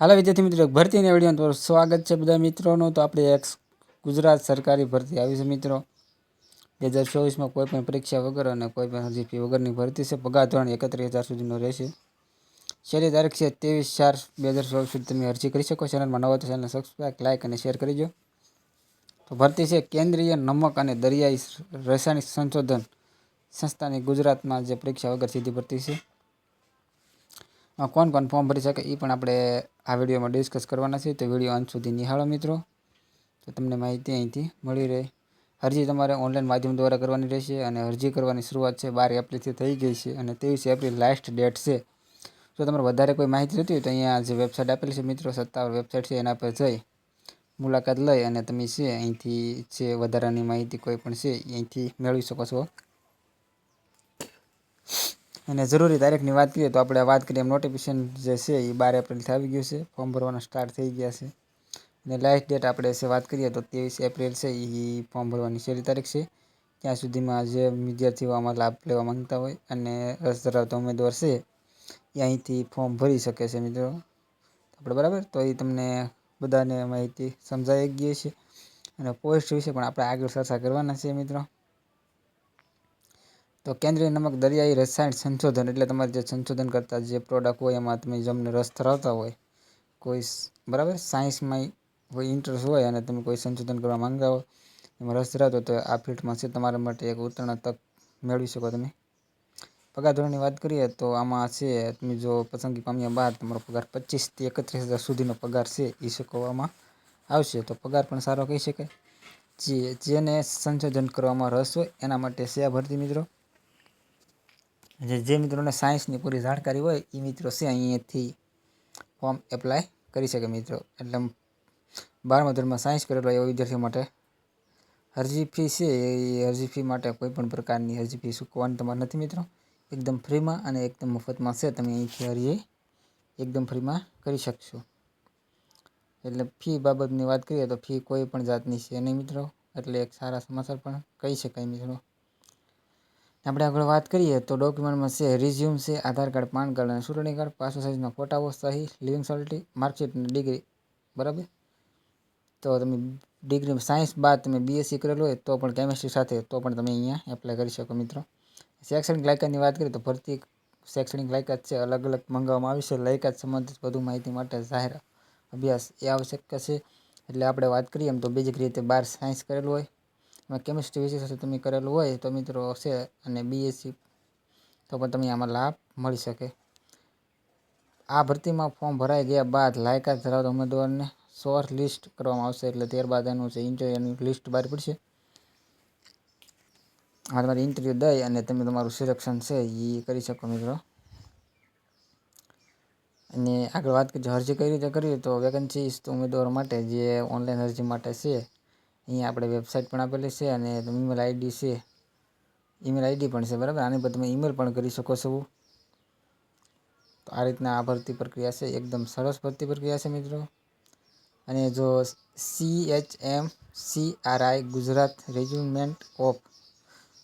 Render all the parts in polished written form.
હાલો વિદ્યાર્થી મિત્રો, ભરતીની વિડીયો તમારું સ્વાગત છે બધા મિત્રોનું। તો આપણે એક ગુજરાત સરકારી ભરતી આવી છે મિત્રો 2024માં કોઈ પણ પરીક્ષા વગર અને કોઈ પણ અરજી ફી વગરની ભરતી છે। પગાર ધોરણ 31,000 સુધીનો રહેશે। છેલ્લી તારીખ છે 23/4/2024 સુધી તમે અરજી કરી શકો। ચેનલમાં નવા તો ચેનલને સબસ્ક્રાઈબ, લાઇક અને શેર કરી દો। તો ભરતી છે કેન્દ્રીય નમક અને દરિયાઈ રાસાયણિક સંશોધન સંસ્થાની ગુજરાતમાં જે પરીક્ષા વગર સીધી ભરતી છે। કોણ ફોર્મ ભરી શકે એ પણ આપણે આ વિડીયોમાં ડિસ્કસ કરવાના છે। તો વિડીયો અંત સુધી નિહાળો મિત્રો, તો તમને માહિતી અહીંથી મળી રહે। અરજી તમારે ઓનલાઈન માધ્યમ દ્વારા કરવાની રહેશે અને અરજી કરવાની શરૂઆત છે 12 એપ્રિલથી થઈ ગઈ છે અને 23 એપ્રિલ લાસ્ટ ડેટ છે। જો તમારે વધારે કોઈ માહિતી જોઈતી હોય તો અહીંયા જે વેબસાઇટ આપેલી છે મિત્રો, સત્તાવાર વેબસાઇટ છે, એના પર જઈ મુલાકાત લઈ અને તમે છે અહીંથી છે વધારાની માહિતી કોઈ પણ છે અહીંથી મેળવી શકો છો। અને જરૂરી તારીખની વાત કરીએ તો આપણે વાત કરીએ નોટિફિકેશન જે છે એ 12 એપ્રિલથી આવી ગયું છે। ફોર્મ ભરવાના સ્ટાર્ટ થઈ ગયા છે અને લાસ્ટ ડેટ આપણે છે વાત કરીએ તો 23 એપ્રિલ છે એ ફોર્મ ભરવાની છેલ્લી તારીખ છે। ત્યાં સુધીમાં જે વિદ્યાર્થીઓ આમાં લાભ લેવા માંગતા હોય અને રસ ધરાવતા ઉમેદવાર છે એ અહીંથી ફોર્મ ભરી શકે છે મિત્રો આપણે, બરાબર। તો એ તમને બધાને માહિતી સમજાઈ ગઈ છે અને પોસ્ટ વિશે પણ આપણે આગળ ચર્ચા કરવાના છે મિત્રો। તો કેન્દ્રીય નમક દરિયાઈ રસાયણ સંશોધન એટલે તમારે જે સંશોધન કરતા જે પ્રોડક્ટ હોય એમાં તમે જેમને રસ ધરાવતા હોય, કોઈ બરાબર સાયન્સમાં કોઈ ઇન્ટરેસ્ટ હોય અને તમે કોઈ સંશોધન કરવા માંગતા હો, એમાં રસ ધરાવતો તો આ ફિલ્ડમાં છે તમારા માટે એક ઉત્તમ તક મેળવી શકો તમે। પગાર ધોરણની વાત કરીએ તો આમાં છે તમે જો પસંદગી પામ્યા બાદ તમારો પગાર 25,000 થી 31,000 સુધીનો પગાર છે એ ચૂકવવામાં આવશે। તો પગાર પણ સારો કહી શકાય। જેને સંશોધન કરવામાં રસ હોય એના માટે છે આ ભરતી મિત્રો। જે મિત્રોને સાયન્સની પૂરી જાણકારી હોય એ મિત્રો છે અહીંયાથી ફોર્મ એપ્લાય કરી શકે મિત્રો। એટલે 12મા ધોરણમાં સાયન્સ કરેલો એવા વિદ્યાર્થીઓ માટે અરજી ફી છે એ અરજી ફી માટે કોઈ પણ પ્રકારની અરજી ફી ચૂકવવાની તમારે નથી મિત્રો। એકદમ ફ્રીમાં અને એકદમ મફતમાં છે, તમે અહીંથી અરજી એકદમ ફ્રીમાં કરી શકશો। એટલે ફી બાબતની વાત કરીએ તો ફી કોઈ પણ જાતની છે નહીં મિત્રો, એટલે એક સારા સમાચાર પણ કહી શકાય મિત્રો। આપણે આગળ વાત કરીએ તો ડોક્યુમેન્ટમાં છે રિઝ્યુમ છે, આધાર કાર્ડ, પાન કાર્ડ અને ચૂંટણી કાર્ડ, પાસપોર્ટ સાઇઝના ફોટાઓ, સહી, લિવિંગ સર્ટિફિકેટ, માર્કશીટ અને ડિગ્રી, બરાબર। તો તમે ડિગ્રી સાયન્સ બાદ તમે BSc કરેલું હોય તો પણ કેમિસ્ટ્રી સાથે તો પણ તમે અહીંયા એપ્લાય કરી શકો મિત્રો। શૈક્ષણિક લાયકાતની વાત કરીએ તો ભરતી શૈક્ષણિક લાયકાત છે અલગ અલગ મંગાવવામાં આવી છે। લાયકાત સંબંધિત વધુ માહિતી માટે જાહેર અભ્યાસ એ આવશ્યક છે। એટલે આપણે વાત કરીએ એમ તો બેઝિક રીતે 12 સાયન્સ કરેલું હોય, એમાં કેમિસ્ટ્રી વિષય સાથે તમે કરેલું હોય તો મિત્રો છે અને BSc તો પણ તમને આમાં લાભ મળી શકે। આ ભરતીમાં ફોર્મ ભરાઈ ગયા બાદ લાયકાત ધરાવતા ઉમેદવારને શોર્ટ લિસ્ટ કરવામાં આવશે। એટલે ત્યારબાદ એનું છે ઇન્ટરવ્યુનું લિસ્ટ બહાર પડશે। આ તમારે ઇન્ટરવ્યૂ દઈ અને તમે તમારું સિલેક્શન છે એ કરી શકો મિત્રો। અને આગળ વાત કરીએ અરજી કઈ રીતે કરવી તો વેકન્સી ઉમેદવારો માટે જે ઓનલાઈન અરજી માટે છે અહીંયા આપણે વેબસાઇટ પણ આપેલી છે અને ઈમેલ આઈડી છે, ઈમેલ આઈડી પણ છે, બરાબર। આની પર તમે ઈમેલ પણ કરી શકો છો। તો આ રીતના આ ભરતી પ્રક્રિયા છે, એકદમ સરસ ભરતી પ્રક્રિયા છે મિત્રો। અને જો CHMCRI ગુજરાત રેજિમેન્ટ ઓફ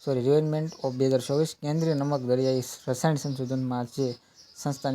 2024 કેન્દ્રીય નમક દરિયાઈ રસાયણ સંશોધનમાં જે સંસ્થાની